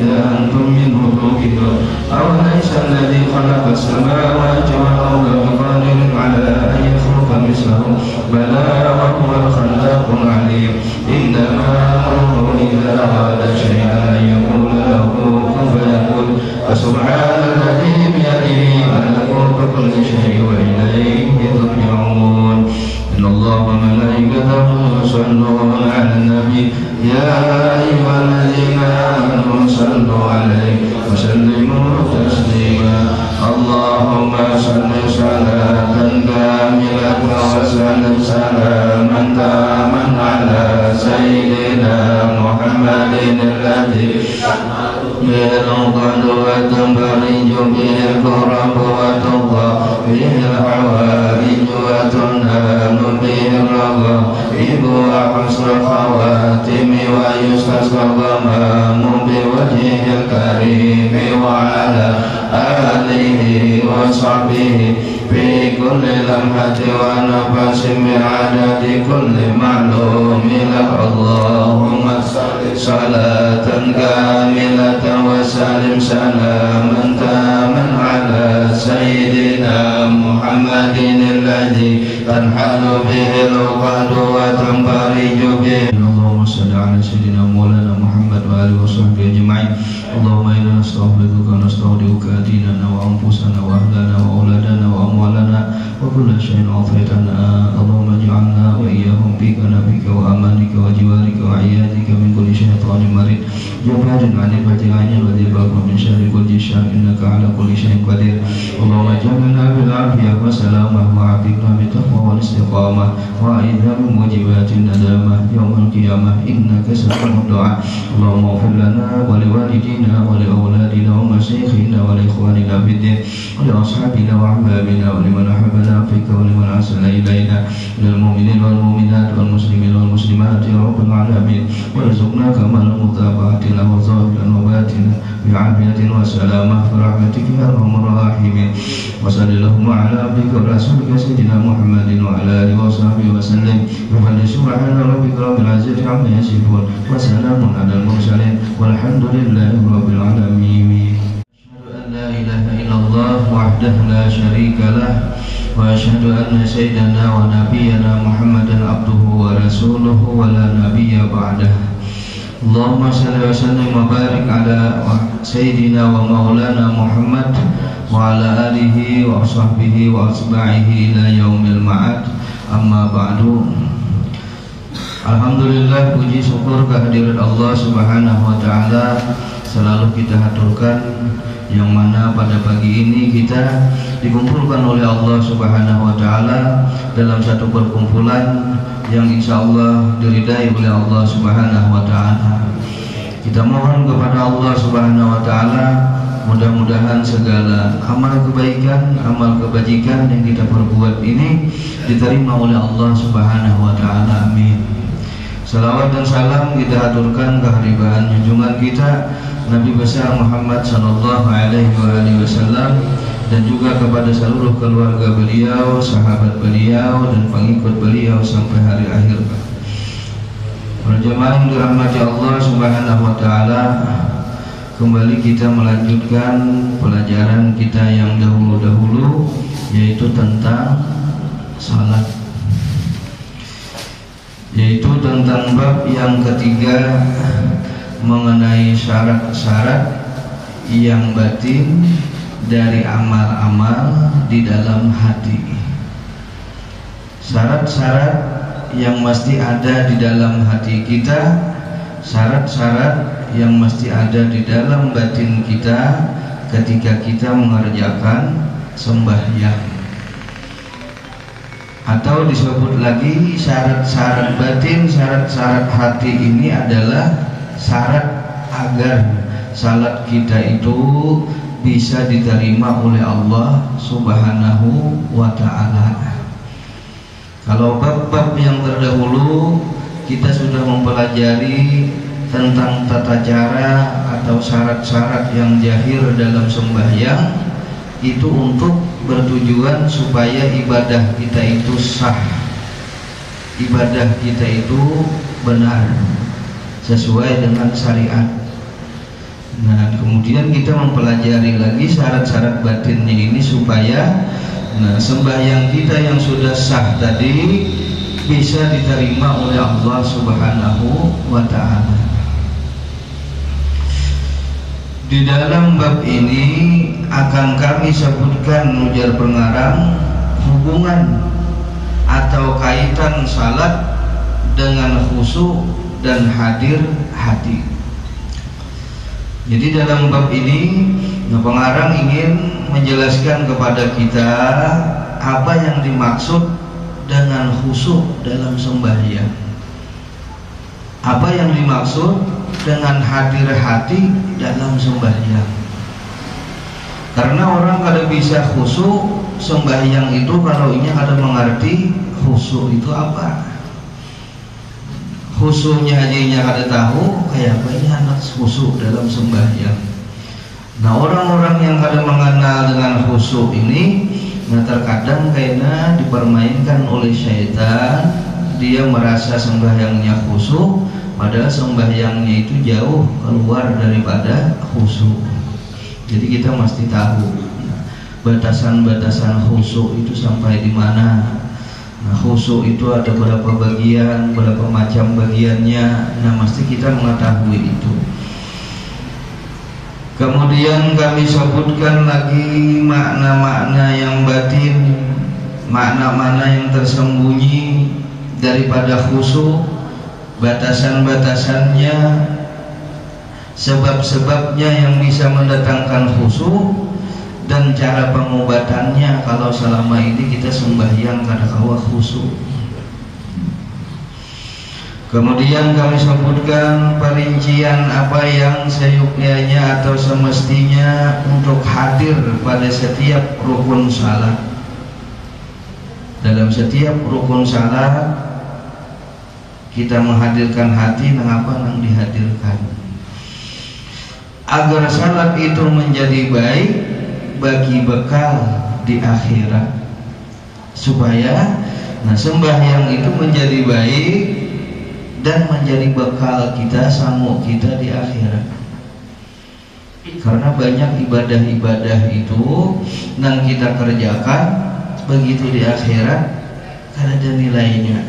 إذا أنتم منه توقدون أوليس الذي خلق السماوات والأرض بقادر على أن يخلق مثلهم بلى وهو الخلاق العليم إنما أمره إذا أراد شيئا أن يقول له كن فيكون فسبحان الذي بيده ملكوت كل شيء وإليه ترجعون إن الله وملائكته يصلون على النبي يا أيها الذين آمنوا صلوا عليه وسلموا تسليما اللهم صل صلاة كاملة وسلم سلاما تاما على سيدنا محمد الذي بالعقد وتنفرج به الكرب وتضاء به الحوائج وتنال به الرغائب وحسن الخواتم ويستسقى الغمام بوجهه الكريم وعلى آله وصحبه في كل لمحة ونفس بعدد كل معلوم لك اللهم صل صلاة كاملة وسلم سلاما تاما على سيدنا محمد الذي تنحل به العقد وتنفرج به اللهم صل على سيدنا مولانا محمد وآله وصحبه أجمعين اللهم إنا نستغفرك ونستودعك ديننا وأنفسنا وأهلنا وأولادنا وأموالنا وكل شيء أعطيتنا اللهم اجعلنا وإياهم في كنفك وأمانك وجوارك وعيادك من كل شيطان مريض جبار عن الفجعين وذي الباب من شر كل شر إنك على كل شيء قدير اللهم اجعلنا بالعافية والسلامة وعافنا بالتقوى والاستقامة وأعذنا من موجبات الندامة يوم القيامة إنك سميع الدعاء اللهم اغفر لنا ولوالدينا ولأولادنا ومشايخنا ولإخواننا في الدين ولأصحابنا وأحبابنا ولمن أحبنا فيك ولمن أحسن إلينا من المؤمنين والمؤمنات والمسلمين والمسلمات يا رب العالمين وارزقنا كمال المتابعة له ظاهرا وباطنا بعافية وسلامة برحمتك يا أرحم الراحمين وصل اللهم على عبدك ورسولك سيدنا محمد وعلى آله وصحبه وسلم وفضل سبحان ربك رب العزة عما يصفون وسلام على المرسلين والحمد لله رب العالمين أشهد أن لا إله إلا الله وحده لا شريك له وأشهد أن سيدنا ونبينا محمدا عبده ورسوله ولا نبي بعده اللهم صل وسلم وبارك على سيدنا ومولانا محمد وعلى آله وصحبه وأتباعه إلى يوم المعاد أما بعد Alhamdulillah, puji syukur kehadirat Allah Subhanahu wa Ta'ala selalu kita haturkan, yang mana pada pagi ini kita dikumpulkan oleh Allah Subhanahu wa Ta'ala dalam satu perkumpulan yang insya Allah diridai oleh Allah Subhanahu wa Ta'ala. Kita mohon kepada Allah Subhanahu wa Ta'ala, mudah-mudahan segala amal kebaikan, amal kebajikan yang kita perbuat ini diterima oleh Allah Subhanahu wa Ta'ala. Amin. Salawat dan salam kita haturkan kehadiran junjungan kita Nabi besar Muhammad sallallahu alaihi wasallam, dan juga kepada seluruh keluarga beliau, sahabat beliau, dan pengikut beliau sampai hari akhir. Para jemaah yang dirahmati Allah Subhanahu wa Ta'ala, kembali kita melanjutkan pelajaran kita yang dahulu-dahulu, yaitu tentang salat, yaitu tentang bab yang ketiga mengenai syarat-syarat yang batin dari amal-amal di dalam hati. Syarat-syarat yang mesti ada di dalam hati kita, syarat-syarat yang mesti ada di dalam batin kita ketika kita mengerjakan sembahyang. Atau disebut lagi syarat-syarat batin, syarat-syarat hati ini adalah syarat agar salat kita itu bisa diterima oleh Allah Subhanahu wa Ta'ala. Kalau bab-bab yang terdahulu kita sudah mempelajari tentang tata cara atau syarat-syarat yang jahir dalam sembahyang, itu untuk bertujuan supaya ibadah kita itu sah, ibadah kita itu benar sesuai dengan syariat. Nah, kemudian kita mempelajari lagi syarat-syarat batinnya ini supaya sembahyang kita yang sudah sah tadi bisa diterima oleh Allah Subhanahu wa ta'ala. Di dalam bab ini akan kami sebutkan, ujar pengarang, hubungan atau kaitan salat dengan khusyuk dan hadir hati. Jadi dalam bab ini pengarang ingin menjelaskan kepada kita apa yang dimaksud dengan khusyuk dalam sembahyang, apa yang dimaksud dengan hadir hati dalam sembahyang. Karena orang kada bisa khusyuk sembahyang itu kalau ini kada mengerti khusyuk itu apa. Khusyuknya aja kada tahu, kayak apa ini anak khusyuk dalam sembahyang. Nah, orang-orang yang kada mengenal dengan khusyuk ini, terkadang kayaknya dipermainkan oleh syaitan. Dia merasa sembahyangnya khusyuk, padahal sembahyangnya itu jauh keluar daripada khusyuk. Jadi kita mesti tahu batasan-batasan khusyuk itu sampai di mana. Nah, khusyuk itu ada berapa bagian, berapa macam bagiannya. Nah, mesti kita mengetahui itu. Kemudian kami sebutkan lagi makna-makna yang batin, makna-makna yang tersembunyi daripada khusyuk, batasan-batasannya, sebab-sebabnya yang bisa mendatangkan khusyuk, dan cara pengobatannya kalau selama ini kita sembahyang kada kawa khusyuk. Kemudian kami sebutkan perincian apa yang seyuknya atau semestinya untuk hadir pada setiap rukun salat. Dalam setiap rukun salat kita menghadirkan hati mengapa nang dihadirkan, agar salat itu menjadi baik bagi bekal di akhirat, supaya sembahyang itu menjadi baik dan menjadi bekal kita, sanggup kita di akhirat. Karena banyak ibadah-ibadah itu yang kita kerjakan begitu di akhirat kada ada nilainya.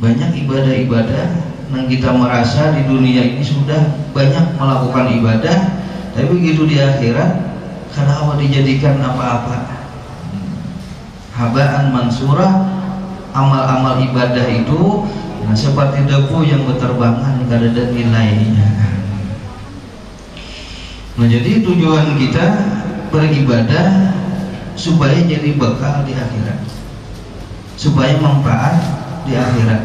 Banyak ibadah-ibadah yang kita merasa di dunia ini sudah banyak melakukan ibadah, tapi begitu di akhirat karena Allah dijadikan apa-apa, habaan mansurah. Amal-amal ibadah itu seperti debu yang berterbangan, tidak ada nilainya. Nah, jadi tujuan kita beribadah supaya jadi bekal di akhirat, supaya manfaat di akhirat.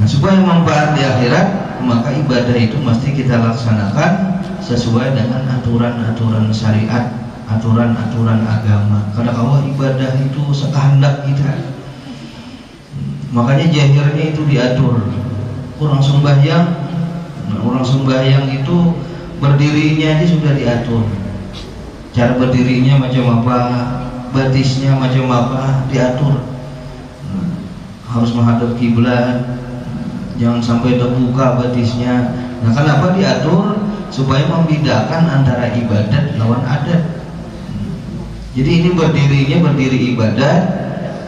Nah, supaya manfaat di akhirat, maka ibadah itu mesti kita laksanakan sesuai dengan aturan-aturan syariat, aturan-aturan agama. Karena kalau ibadah itu sekehendak kita, makanya zahirnya itu diatur. Orang sembahyang itu berdirinya aja sudah diatur. Cara berdirinya macam apa, batisnya macam apa, diatur. Harus menghadap kiblat, jangan sampai terbuka batisnya. Nah, kenapa diatur? Supaya membedakan antara ibadat lawan adat. Jadi ini berdirinya berdiri ibadat,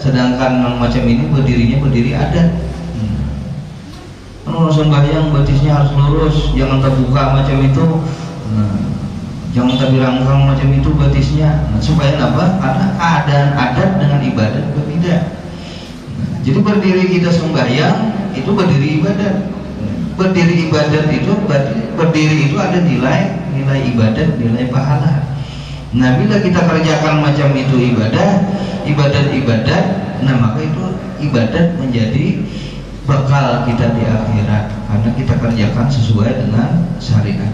sedangkan yang macam ini berdirinya berdiri adat. Kalau sembahyang batisnya harus lurus, jangan terbuka macam itu. Jangan terbirangkang macam itu batisnya. Supaya apa? Karena keadaan adat dengan ibadat berbeda. Jadi berdiri kita sembahyang itu berdiri ibadat. Berdiri ibadat itu berdiri itu ada nilai ibadat, nilai pahala. Nah, bila kita kerjakan macam itu ibadat, nah maka itu ibadat menjadi bekal kita di akhirat karena kita kerjakan sesuai dengan syariat.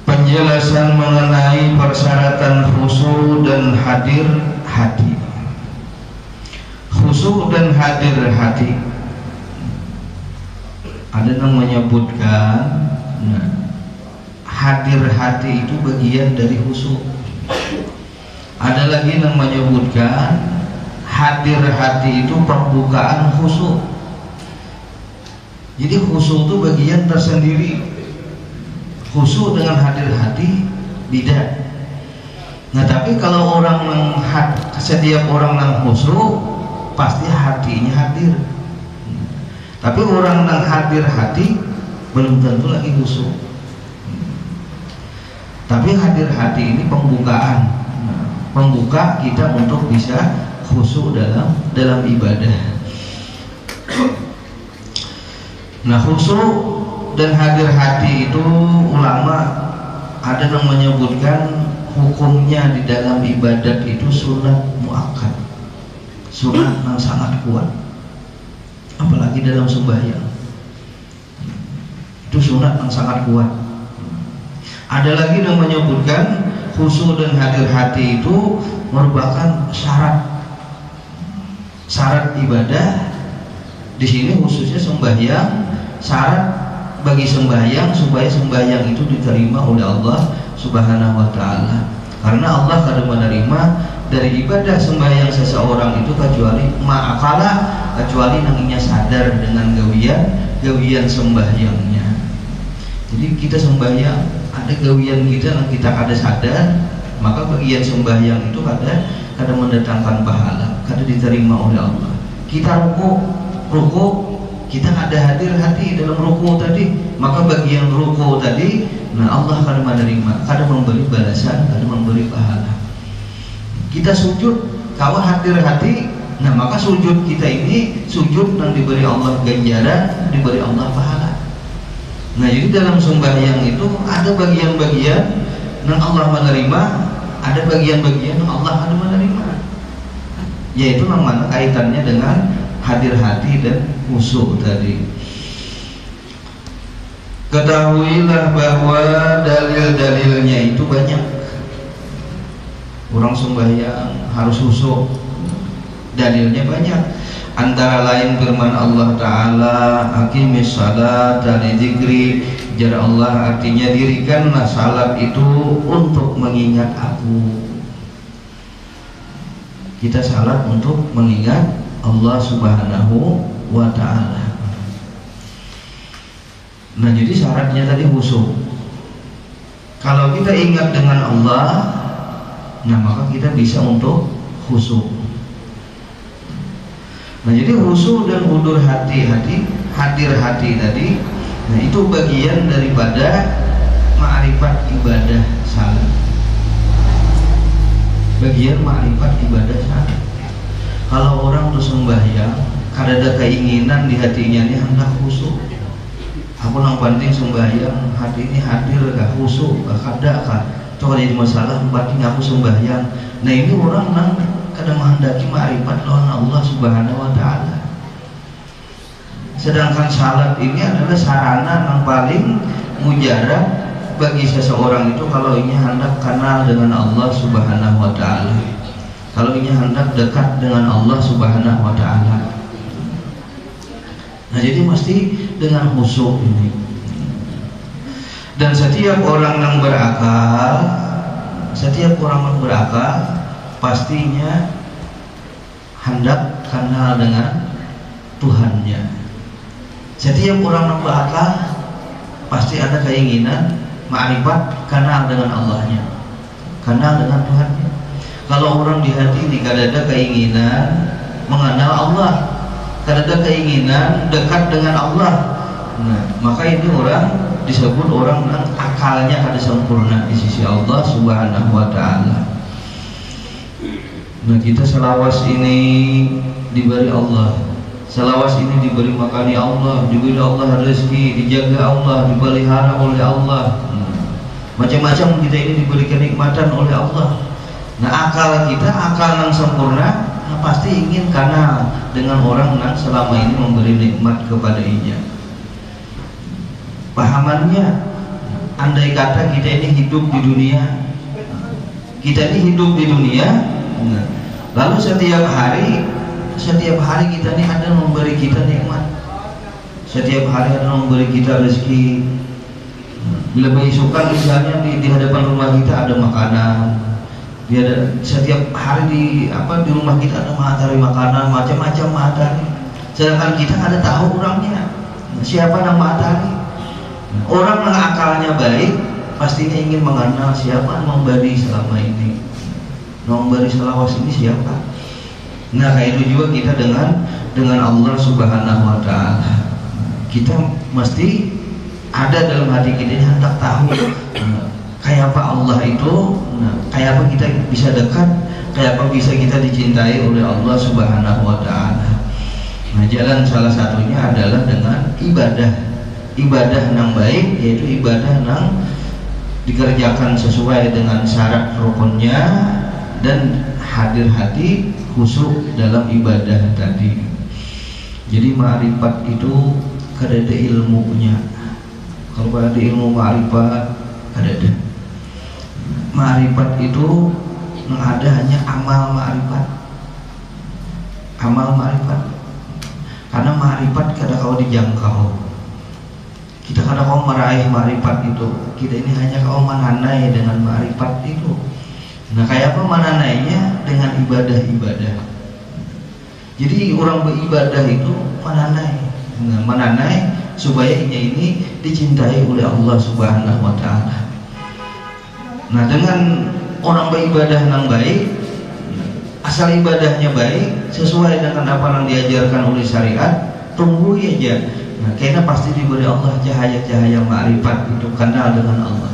Penjelasan mengenai persyaratan khusyuk dan hadir hati. Khusyuk dan hadir hati. Ada yang menyebutkan hadir hati itu bagian dari khusyuk. Ada lagi yang menyebutkan hadir hati itu pembukaan khusyuk. Jadi khusyuk itu bagian tersendiri. Khusyuk dengan hadir hati beda. Nah tapi kalau setiap orang yang khusyuk pasti hatinya hadir. Tapi orang yang hadir hati belum tentu lagi khusyuk. Tapi hadir hati ini pembukaan, pembuka kita untuk bisa khusyuk dalam ibadah. Nah khusyuk dan hadir hati itu ulama ada yang menyebutkan hukumnya di dalam ibadat itu sunat muakkad, sunat yang sangat kuat, apalagi dalam sembahyang itu sunat yang sangat kuat. Ada lagi yang menyebutkan khusyuk dan hadir hati itu merupakan syarat ibadah. Di sini khususnya sembahyang, syarat bagi sembahyang supaya sembahyang itu diterima oleh Allah Subhanahu wa ta'ala. Karena Allah kada menerima dari ibadah sembahyang seseorang itu kecuali ma'akala, kecuali nanginya sadar dengan gawian sembahyangnya. Jadi kita sembahyang ada gawian kita yang kita kada sadar, maka bagian sembahyang itu kada mendatangkan pahala, kada diterima oleh Allah. Kita ruku kita ada hadir hati dalam ruku tadi, maka bagian ruku tadi, nah Allah kada menerima, kada memberi balasan, kada memberi pahala. Kita sujud, kawa hadir hati, nah maka sujud kita ini sujud yang diberi Allah ganjaran, diberi Allah pahala. Nah jadi dalam sembahyang itu ada bagian-bagian yang Allah menerima, ada bagian-bagian yang Allah kada menerima, yaitu yang mana kaitannya dengan hadir hati dan khusyuk tadi. Ketahuilah bahwa dalil-dalilnya itu banyak. Orang sembahyang harus khusyuk, dalilnya banyak. Antara lain firman Allah Ta'ala, aqimis salata li dzikri, jar Allah artinya dirikanlah salat itu untuk mengingat aku. Kita salat untuk mengingat Allah Subhanahu wa ta'ala. Nah jadi syaratnya tadi khusyuk. Kalau kita ingat dengan Allah, nah maka kita bisa untuk khusyuk. Nah jadi khusyuk dan hudur hadir hati tadi, nah itu bagian daripada ma'rifat ibadah salat. Bagian ma'rifat ibadah salat. Kalau orang tuh sembahyang, kada ada keinginan di hatinya ini hendak khusyuk. Aku nang penting sembahyang, hati ini hadir gak khusyuk, gak kada kan. Itu kalau jadi masalah, penting aku sembahyang. Nah ini orang nang kada menghendaki ma'rifat lawan Allah Subhanahu wa ta'ala. Sedangkan salat ini adalah sarana yang paling mujarab bagi seseorang itu kalau ini hendak kenal dengan Allah Subhanahu wa ta'ala, kalau ini hendak dekat dengan Allah Subhanahu wa ta'ala. Nah jadi mesti dengan khusyuk ini. Dan setiap orang yang berakal pastinya hendak kenal dengan Tuhannya. Setiap orang yang berakal pasti ada keinginan ma'rifat, kenal dengan Allahnya, kenal dengan Tuhannya. Kalau orang di hati ini kada ada keinginan mengenal Allah, kada ada keinginan dekat dengan Allah, nah maka ini orang disebut orang yang akalnya kada sempurna di sisi Allah Subhanahu wa ta'ala. Nah kita selawas ini diberi Allah, selawas ini diberi makani Allah, diberi Allah rezeki, dijaga Allah, dipelihara oleh Allah, macam-macam kita ini diberi kenikmatan oleh Allah. Nah akal kita, akal yang sempurna, nah pasti ingin kenal dengan orang yang selama ini memberi nikmat kepada inya. Pahamannya, andai kata kita ini hidup di dunia, nah, lalu setiap hari kita ini ada memberi kita nikmat, setiap hari ada memberi kita rezeki. Bila beisukan misalnya di hadapan rumah kita ada makanan, setiap hari di rumah kita ada materi makanan, macam-macam materi. Sedangkan kita ada tahu orangnya. siapa nama Atari. Orang yang akalnya baik pastinya ingin mengenal siapa memberi selama ini, memberi selawas ini siapa. Nah kayak itu juga kita dengan Allah Subhanahu Wa Taala. Kita mesti ada dalam hati kita ini hendak tahu kayak apa Allah itu, kayak apa kita bisa dekat, kayak apa bisa kita dicintai oleh Allah Subhanahu Wa Taala. Nah jalan salah satunya adalah dengan ibadah yang baik, yaitu ibadah yang dikerjakan sesuai dengan syarat rukunnya dan hadir hati khusyuk dalam ibadah tadi. Jadi ma'rifat itu kada ada ilmunya. Kalau ada ilmu ma'rifat ada. Ma'rifat itu yang ada hanya amal ma'rifat. Amal ma'rifat. Karena ma'rifat kada kau dijangkau. Kita kada kau meraih ma'rifat itu. Kita ini hanya kau menanai dengan ma'rifat itu. Nah kayak apa menanainya? Dengan ibadah-ibadah. Jadi orang beribadah itu menanai supaya ini dicintai oleh Allah Subhanahu Wa Taala. Nah dengan orang beribadah yang baik, asal ibadahnya baik sesuai dengan apa yang diajarkan oleh syariat, tunggu aja. Nah karena pasti diberi Allah cahaya-cahaya ma'rifat itu, kenal dengan Allah,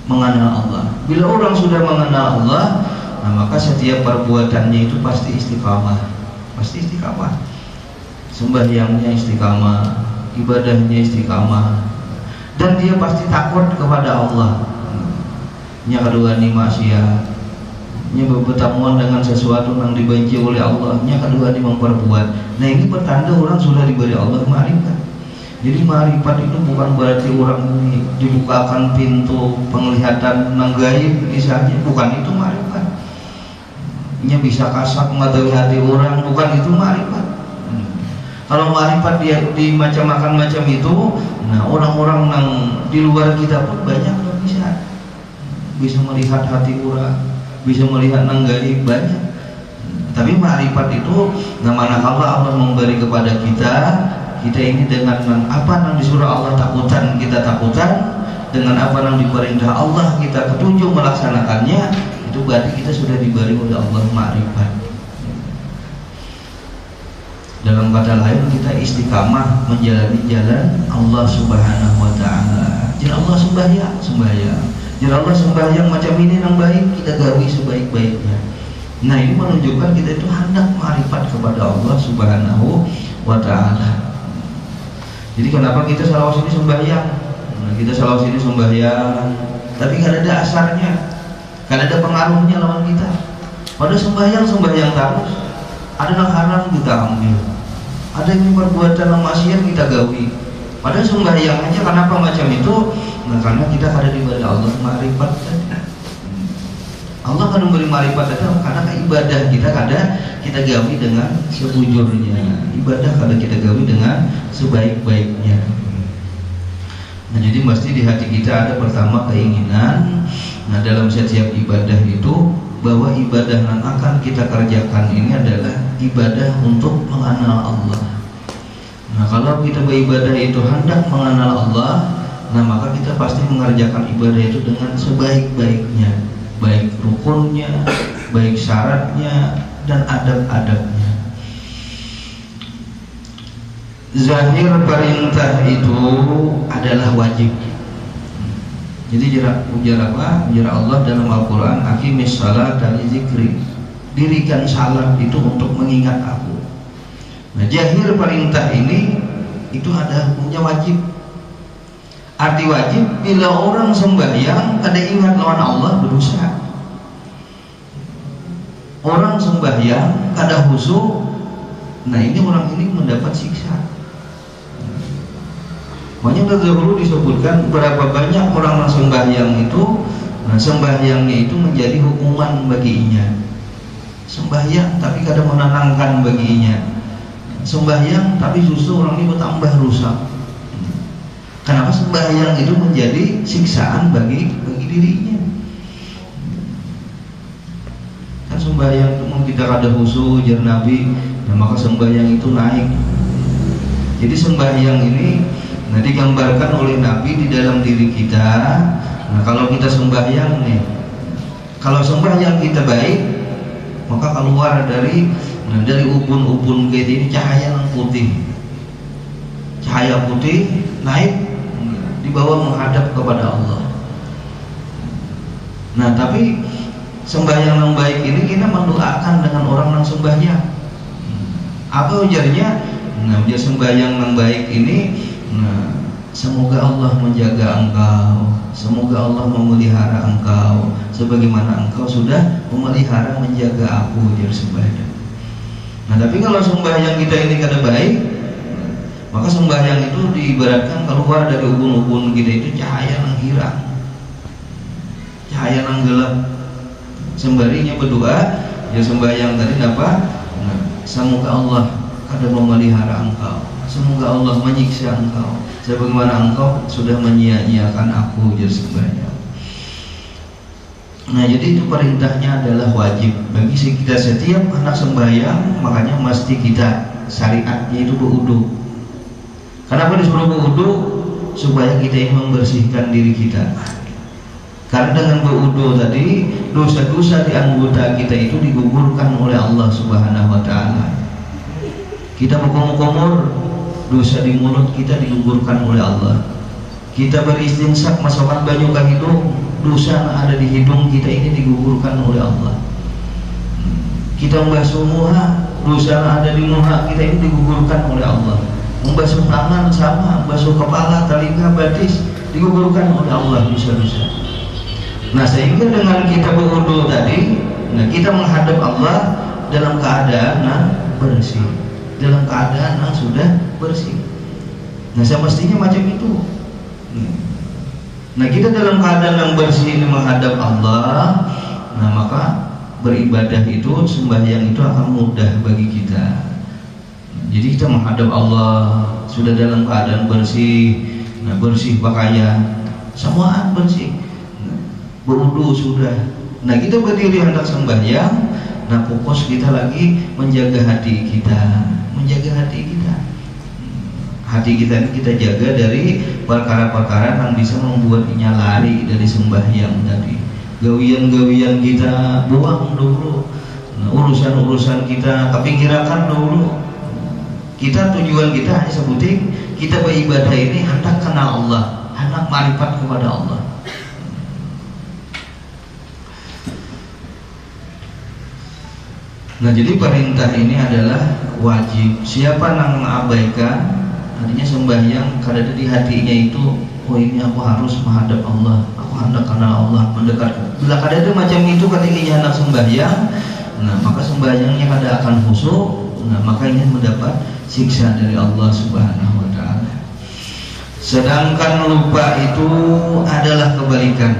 mengenal Allah. Bila orang sudah mengenal Allah, nah maka setiap perbuatannya itu pasti istiqamah, sembahyangnya istiqamah, ibadahnya istiqamah, dan dia pasti takut kepada Allah. Nya kedua ni maksiat, nya bertamuan dengan sesuatu yang dibenci oleh Allah, nya kedua ni memperbuat. Nah ini pertanda orang sudah diberi Allah ma'rifat. Jadi ma'rifat itu bukan berarti orang ini dibukakan pintu penglihatan nang gaib misalnya, bukan itu ma'rifat. Nya bisa kasat mengetahui hati orang, bukan itu ma'rifat. Kalau ma'rifat dia di macam itu, nah orang-orang yang di luar kita pun banyak yang bisa melihat hati orang, bisa melihat nang gaib banyak. Tapi ma'rifat itu, nah manakala Allah memberi kepada kita ini dengan apa yang disuruh Allah takutan, kita takutan, dengan apa yang diperintah Allah kita ketunjuk melaksanakannya, itu berarti kita sudah diberi oleh Allah ma'rifat. Dalam kata lain, kita istiqamah menjalani jalan Allah Subhanahu Wa Taala. Jadi Allah sembahyang. Jadi Allah sembahyang macam ini yang baik, kita gawi sebaik-baiknya. Nah ini menunjukkan kita itu hendak ma'rifat kepada Allah Subhanahu Wa Taala. Jadi kenapa kita salawat ini sembahyang? Nah, kita salawat ini sembahyang, tapi kada ada asarnya, kada ada pengaruhnya lawan kita. Pada sembahyang terus, ada yang haram kita ambil, ada yang perbuatan yang maksiat kita gawi. Pada sembahyang aja, kenapa macam itu? Nah, karena kita kada diberi Allah ma'rifat. Allah kan memberi ma'rifat itu karena ibadah kita kada kita gawi dengan sebujurnya, ibadah kada kita gawi dengan sebaik-baiknya. Nah jadi mesti di hati kita ada pertama keinginan, nah dalam setiap ibadah itu, bahwa ibadah yang akan kita kerjakan ini adalah ibadah untuk mengenal Allah. Nah kalau kita beribadah itu hendak mengenal Allah, nah maka kita pasti mengerjakan ibadah itu dengan sebaik-baiknya, baik rukunnya, baik syaratnya, dan adab-adabnya. Zahir perintah itu adalah wajib. Jadi ujar Allah dalam Al-Quran, aqimis salat dan zikri, dirikan salat itu untuk mengingat aku. Nah zahir perintah ini itu ada hukumnya wajib. Arti wajib, bila orang sembahyang kada ingat lawan Allah, berdosa. Orang sembahyang kada khusyuk, nah ini orang ini mendapat siksa. Makanya dahulu disebutkan berapa banyak orang yang sembahyang itu, nah sembahyangnya itu menjadi hukuman baginya. Sembahyang tapi kada menenangkan baginya. Sembahyang tapi justru orang ini bertambah rusak. Kenapa sembahyang itu menjadi siksaan bagi dirinya? Kan sembahyang itu kita kada khusyuk, jar Nabi, nah maka sembahyang itu naik. Jadi sembahyang ini digambarkan oleh Nabi di dalam diri kita. Nah, kalau kita sembahyang nih, kalau sembahyang kita baik, maka keluar dari ubun-ubun kita ini cahaya yang putih. Cahaya putih naik dibawa menghadap kepada Allah. Nah, tapi sembahyang yang baik ini kita mendoakan dengan orang yang sembahyang. Apa ujarnya? Nah, ujar sembahyang yang baik ini, semoga Allah menjaga engkau, semoga Allah memelihara engkau sebagaimana engkau sudah memelihara menjaga aku, ujar sembahyang. Nah, tapi kalau sembahyang kita ini kada baik, maka sembahyang itu diibaratkan keluar dari ubun-ubun kita itu cahaya yang hilang, cahaya yang gelap. Sembarinya berdoa, ya sembahyang tadi apa? Nah, semoga Allah kada memelihara engkau, semoga Allah menyiksa engkau sebagaimana engkau sudah menyia-nyiakan aku, ujar sembahyang. Nah, jadi itu perintahnya adalah wajib bagi kita setiap anak sembahyang. Makanya mesti kita syariatnya itu berwudu. Kenapa disuruh berwudu? Supaya kita ini membersihkan diri kita. Karena dengan berwudu tadi, dosa-dosa di anggota kita itu digugurkan oleh Allah Subhanahu wa taala. Kita berkumur-kumur, dosa di mulut kita digugurkan oleh Allah. Kita beristinsyak masukkan banyu ke hidung, dosa yang ada di hidung kita ini digugurkan oleh Allah. Kita membasuh muha, dosa yang ada di muha kita ini digugurkan oleh Allah. Membasuh tangan sama, membasuh kepala, telinga, batis digugurkan oleh Allah dosa-dosa. Nah, sehingga dengan kita berwudu tadi, kita menghadap Allah dalam keadaan bersih, dalam keadaan yang sudah bersih. Nah, semestinya macam itu. Nah, kita dalam keadaan yang bersih ini menghadap Allah, nah maka beribadah itu, sembahyang itu akan mudah bagi kita. Jadi kita menghadap Allah sudah dalam keadaan bersih, bersih pakaian, semuaan bersih, berwudu sudah. Nah, kita berdiri hendak sembahyang, nah fokus kita lagi menjaga hati kita, menjaga hati kita. Hati kita ini kita jaga dari perkara-perkara yang bisa membuatnya lari dari sembahyang tadi. Gawian-gawian kita buang dulu, urusan-urusan kita kepinggirkan dulu. Kita tujuan kita hanya sebutin kita beribadah ini hendak kenal Allah, hendak marifat kepada Allah. Nah, jadi perintah ini adalah wajib. Siapa yang mengabaikan, artinya sembahyang kada ada di hatinya itu, oh ini aku harus menghadap Allah, aku hendak kenal Allah, mendekat. Bila kada ada macam itu ketika hendak sembahyang, nah maka sembahyangnya kada akan khusyuk. Nah, maka ini mendapat siksa dari Allah Subhanahu wa taala. Sedangkan lupa itu adalah kebalikan.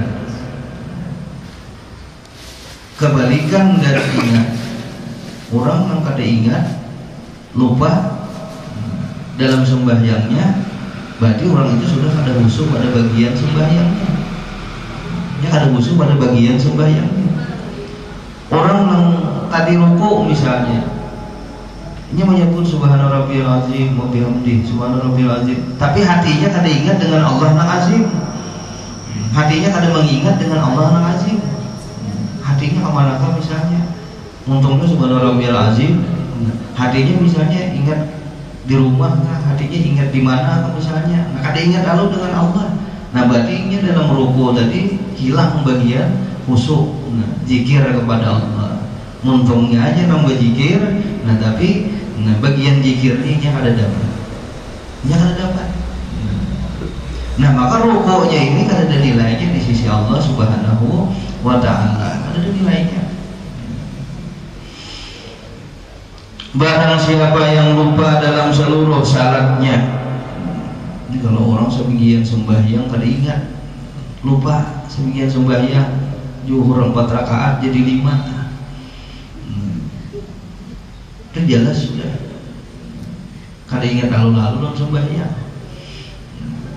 Kebalikan dari ingat. Orang yang kada ingat, lupa dalam sembahyangnya, berarti orang itu sudah kada khusyuk pada bagian sembahyangnya. Dia kada khusyuk pada bagian sembahyangnya. Orang yang tadi ruku misalnya, ini menyebut subhana rabbiyal azim wa bihamdihi subhana rabbiyal azim, tapi hatinya kada ingat dengan Allah yang azim. Hatinya kada mengingat dengan Allah yang azim. Hatinya kemana-mana misalnya. Untungnya subhana rabbiyal azim, hatinya misalnya ingat di rumah, hatinya ingat di mana misalnya, kada ingat lalu dengan Allah. Nah, berarti ini dalam ruku tadi hilang bagian khusyuk, zikir kepada Allah. Untungnya aja nambah zikir, nah tapi bagian zikirnya kada dapat, kada dapat. Nah, maka rukunya ini kada ada nilainya di sisi Allah Subhanahu wa taala, kada ada nilainya. Barang siapa yang lupa dalam seluruh syaratnya, ini kalau orang sebagian sembahyang kada ingat, lupa sebagian sembahyang, zuhur 4 rakaat jadi 5, itu jelas sudah kada ingat lalu-lalu dalam sembahyang.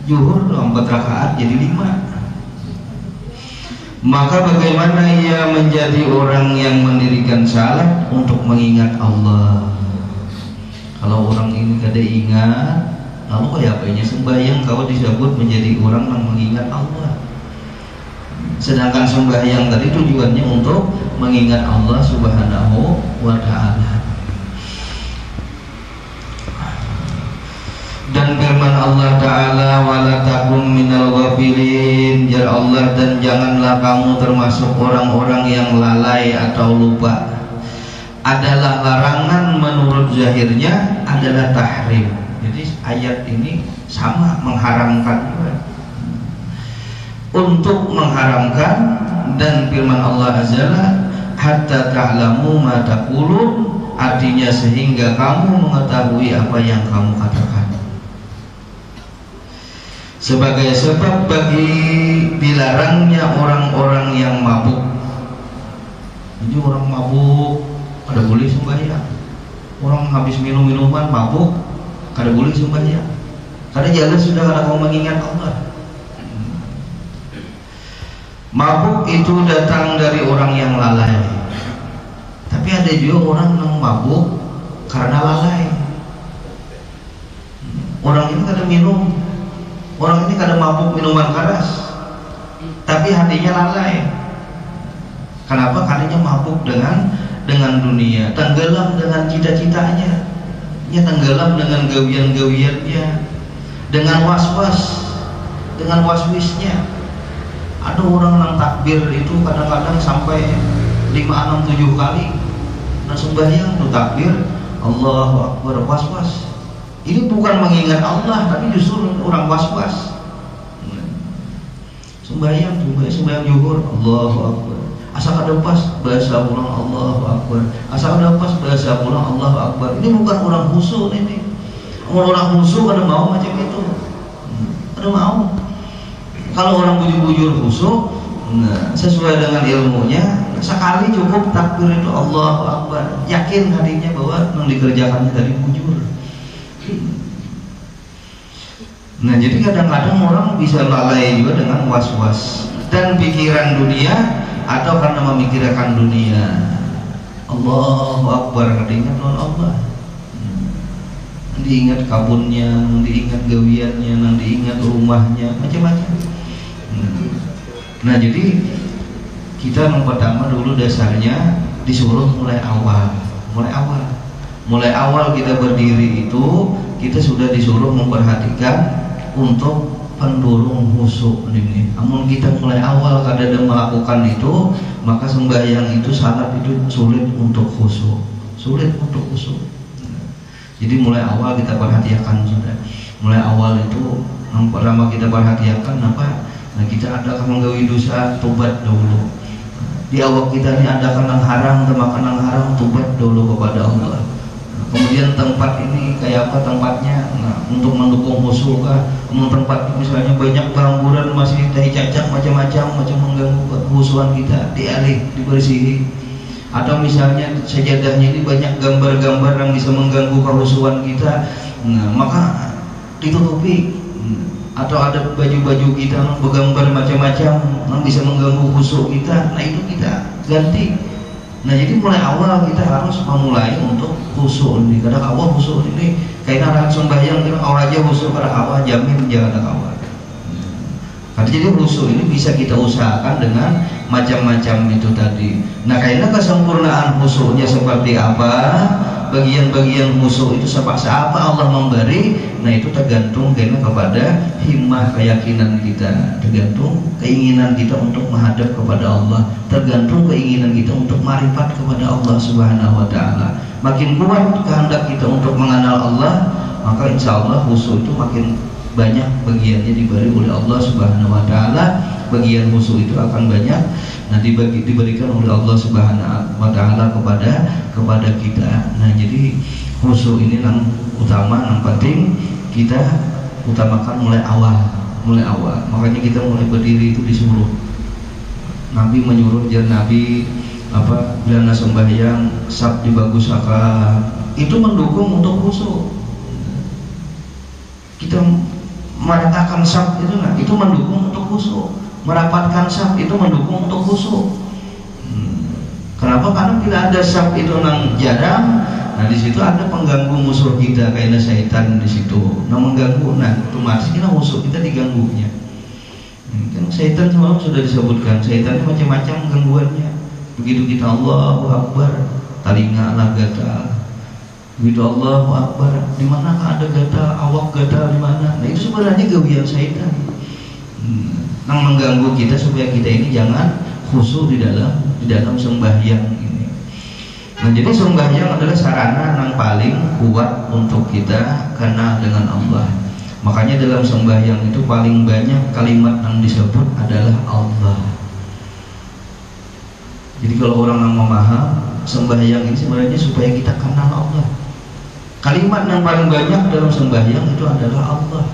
Zuhur 4 rakaat jadi 5, maka bagaimana ia menjadi orang yang mendirikan salat untuk mengingat Allah? Kalau orang ini kada ingat, lalu apanya sembahyang kau disebut menjadi orang yang mengingat Allah. Sedangkan sembahyang tadi tujuannya untuk mengingat Allah Subhanahu wa ta'ala. Dan firman Allah Ta'ala, wala takum minal ghafilin, jar Allah, dan janganlah kamu termasuk orang-orang yang lalai atau lupa. Adalah larangan menurut zahirnya adalah tahrim. Jadi ayat ini sama mengharamkan juga, untuk mengharamkan. Dan firman Allah Azza hatta ta'lamu ma taqulun, artinya sehingga kamu mengetahui apa yang kamu katakan. Sebagai sebab bagi dilarangnya orang-orang yang mabuk. Jadi orang mabuk kada boleh sembahyang. Orang habis minum minuman mabuk kada boleh sembahyang. Kada jelas sudah kada mau mengingat Allah. Mabuk itu datang dari orang yang lalai. Tapi ada juga orang yang mabuk karena lalai. Orang ini kada minum, orang ini kada mabuk minuman keras, tapi hatinya lalai. Kenapa? Karena mabuk dengan dunia, tenggelam dengan cita-citanya, ya tenggelam dengan gawian-gawiannya, dengan was-was, dengan waswisnya. Ada orang yang takbir itu kadang-kadang sampai 5, 6, 7 kali. Nah sembahyang itu takbir Allahu Akbar, was-was. Ini bukan mengingat Allah, tapi justru orang was-was. Sembahyang zuhur Allahu Akbar, asal ada pas bahasa ulang Allahu Akbar, asal ada pas bahasa ulang Allahu Akbar. Ini bukan orang khusyuk ini. Orang khusyuk ada mau macam itu, ada mau. Kalau orang bujur-bujur khusyuk, nah, sesuai dengan ilmunya, sekali cukup takbir itu Allahu Akbar, yakin hatinya bahwa yang dikerjakannya tadi bujur. Nah jadi kadang-kadang orang bisa lalai juga dengan was-was dan pikiran dunia, atau karena memikirkan dunia. Allahu Akbar, kadang-kadang non Allah, diingat kabunnya, diingat gawiannya, diingat rumahnya, macam-macam. Nah jadi kita yang pertama dulu dasarnya disuruh mulai awal kita berdiri itu kita sudah disuruh memperhatikan untuk pendorong khusyuk ini. Namun kita mulai awal kadang melakukan itu, maka sembahyang itu salat itu sulit untuk khusyuk. Jadi mulai awal kita perhatikan sudah. Mulai awal itu yang pertama kita perhatikan apa? Nah kita adakan menggawi dosa, tobat dahulu. Di awal kita ini adakan yang haram, makan yang haram, tobat dahulu kepada Allah. Kemudian tempat ini kayak apa tempatnya? Nah, untuk mendukung khusyuk kah? Tempat misalnya banyak pengangguran, masih tahi cacak macam-macam mengganggu kekhusyukan kita, dialih, dibersihi. Atau misalnya sajadahnya ini banyak gambar-gambar yang bisa mengganggu kekhusyukan kita, nah, maka ditutupi. Atau ada baju-baju kita yang bergambar macam-macam yang bisa mengganggu khusyuk kita, nah itu kita ganti. Nah jadi mulai awal kita harus memulai untuk khusyuk ini. Kadang awal khusyuk ini kayaknya anak sembahyang kita awal aja khusyuk, kadang awal jamin jangan awal. Jadi khusyuk ini bisa kita usahakan dengan macam-macam itu tadi. Nah kayaknya kesempurnaan khusyuknya seperti apa, bagian-bagian khusyuk itu seperti apa Allah memberi, nah itu tergantung kepada himmah keyakinan kita, tergantung keinginan kita untuk menghadap kepada Allah, tergantung keinginan kita untuk marifat kepada Allah Subhanahu wa ta'ala. Makin kuat kehendak kita untuk mengenal Allah, maka insya Allah khusyuk itu makin banyak bagiannya diberi oleh Allah Subhanahu wa ta'ala. Bagian khusyuk itu akan banyak nanti diberikan oleh Allah Subhanahu wa ta'ala kepada kita. Nah jadi khusyuk ini yang utama, yang penting kita utamakan mulai awal. Makanya kita mulai berdiri itu disuruh. Nabi menyuruh, Nabi bila sembahyang sab dibagus akan itu mendukung untuk khusyuk. Kita meratakan sab itu mendukung untuk khusyuk. Merapatkan sab itu mendukung untuk khusyuk. Kenapa? Karena bila ada sab itu yang jarang, Nah di situ ada pengganggu musuh kita kayak syaitan di situ. Nah mengganggu, nah otomatis kita musuh kita diganggunya. Kan syaitan semalam sudah disebutkan, syaitan macam-macam gangguannya. Begitu kita Allahu Akbar, telinga lah gatal. Begitu Allahu Akbar, di mana ada gatal, awak gatal di mana? Nah itu sebenarnya gawian syaitan. Yang mengganggu kita supaya kita ini jangan khusyuk di dalam sembahyang ini. Nah jadi sembahyang adalah sarana yang paling kuat untuk kita kenal dengan Allah. Makanya dalam sembahyang itu paling banyak kalimat yang disebut adalah Allah. Jadi kalau orang yang memaham sembahyang ini sebenarnya supaya kita kenal Allah. Kalimat yang paling banyak dalam sembahyang itu adalah Allah.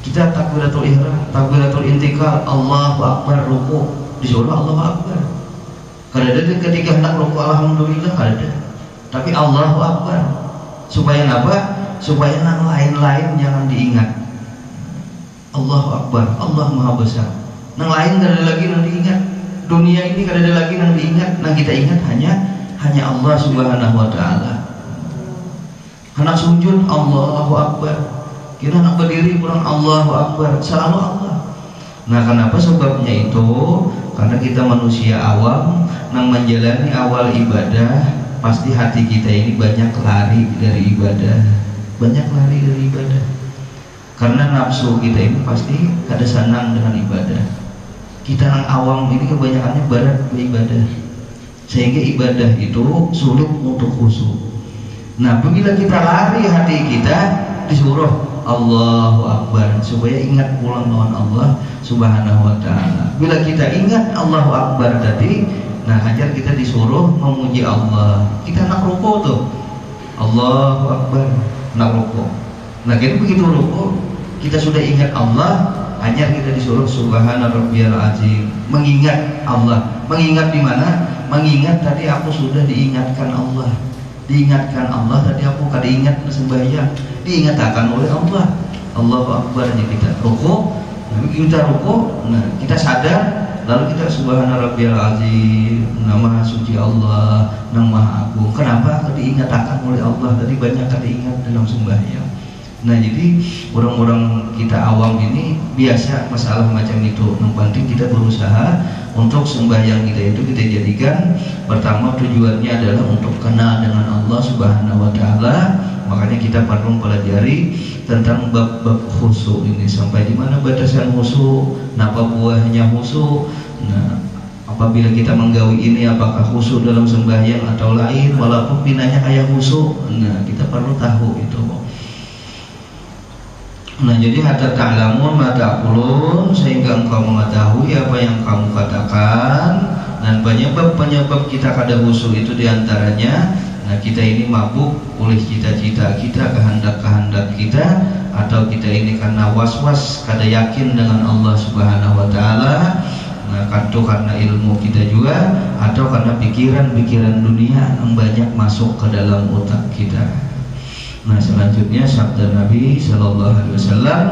Kita takbiratul ihram, takbiratul intikal, Allahu Akbar, ruku, disuruh Allahu Akbar. Kadang-kadang ketika hendak ruku alhamdulillah ada. Tapi Allahu Akbar. Supaya apa? Supaya yang lain-lain jangan diingat. Allahu Akbar, Allah Maha Besar. Yang lain tidak ada lagi yang diingat. Dunia ini tidak ada lagi yang diingat. Yang kita ingat hanya Allah Subhanahu wa taala. Anak sujud Allahu Akbar. Kita nak berdiri kurang Allahu Akbar, selalu Allah. Nah kenapa sebabnya itu? Karena kita manusia awam yang menjalani awal ibadah, pasti hati kita ini banyak lari dari ibadah. Banyak lari dari ibadah. Karena nafsu kita ini pasti kada senang dengan ibadah. Kita yang awam ini kebanyakannya berat beribadah. Sehingga ibadah itu sulit untuk khusyuk. Nah, bila kita lari hati kita disuruh Allahu Akbar supaya ingat pulang lawan Allah Subhanahu wa taala. Bila kita ingat Allahu Akbar tadi, nah hajar kita disuruh memuji Allah. Kita nak rukuk tuh. Allahu Akbar, nak rukuk. Nah, jadi begitu rukuk, kita sudah ingat Allah, hajar kita disuruh Subhana rabbiyal azim, mengingat Allah. Mengingat di mana? Mengingat tadi aku sudah diingatkan Allah. Diingatkan Allah tadi aku kada ingat sembahyang, diingatkan oleh Allah. Allahu Akbar kita rukuk, kita rukuk, nah kita sadar, lalu kita Subhana rabbiyal azim, nama suci Allah, nama Maha Agung. Kenapa? Diingatkan oleh Allah tadi banyak kada ingat dalam sembahyang. Nah jadi orang-orang kita awam ini biasa masalah macam itu. Yang penting kita berusaha untuk sembahyang kita itu kita jadikan pertama tujuannya adalah untuk kenal dengan Allah Subhanahu wa taala. Makanya kita perlu pelajari tentang bab-bab khusyuk ini, sampai di mana batasan khusyuk, napa buahnya khusyuk. Nah, apabila kita menggawi ini apakah khusyuk dalam sembahyang atau lain, walaupun pinanya kayak khusyuk. Nah, kita perlu tahu itu. Nah jadi hatta ta'lamun ma ta'qulun, sehingga engkau mengetahui apa yang kamu katakan. Dan penyebab kita kada khusyuk itu diantaranya, nah kita ini mabuk oleh cita-cita kita, kehendak-kehendak kita, atau kita ini karena was-was kada yakin dengan Allah Subhanahu wa taala. Nah itu karena ilmu kita juga, atau karena pikiran-pikiran dunia yang banyak masuk ke dalam otak kita. Nah selanjutnya sabda Nabi Sallallahu Alaihi Wasallam,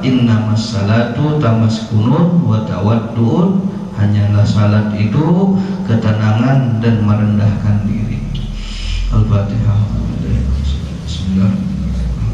innamas salatu tamaskunun wa tawadduun, hanyalah salat itu ketenangan dan merendahkan diri. Al-Fatihah. Bismillahirrahmanirrahim.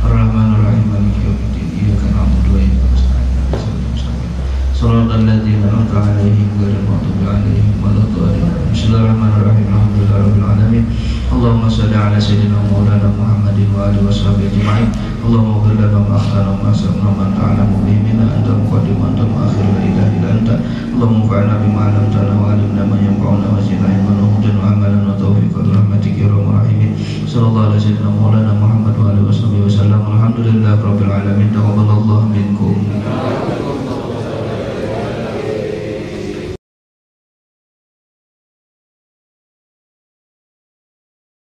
Ar-Rahmanir-Rahim. Maliki yaumiddin. Iyyaka na'budu wa iyyaka nasta'in. Shiratal ladzina an'amta 'alaihim ghairil maghdubi 'alaihim waladdallin. Bismillahirrahmanirrahim. Alhamdulillahirabbil alamin. Allahumma shalli ala sayyidina Maulana Muhammadin wa alihi washabihi ajma'in. Allahumma ighfir lana ma akhtana wa ma asrafna wa ma ta'lamu bihi minna anta al-muqaddim wa anta al-mu'akhir la ilaha illa anta. Allahumma fa'alna bima 'allamtana wa 'allimna ma yanfa'una wa zidna ilman wa hudan wa amalan wa tawfiqan bi rahmatika ya arhamar rahimin. Sallallahu ala sayyidina Maulana Muhammad wa alihi washabihi wasallam. Alhamdulillahirabbil alamin. Taqabbalallahu minkum.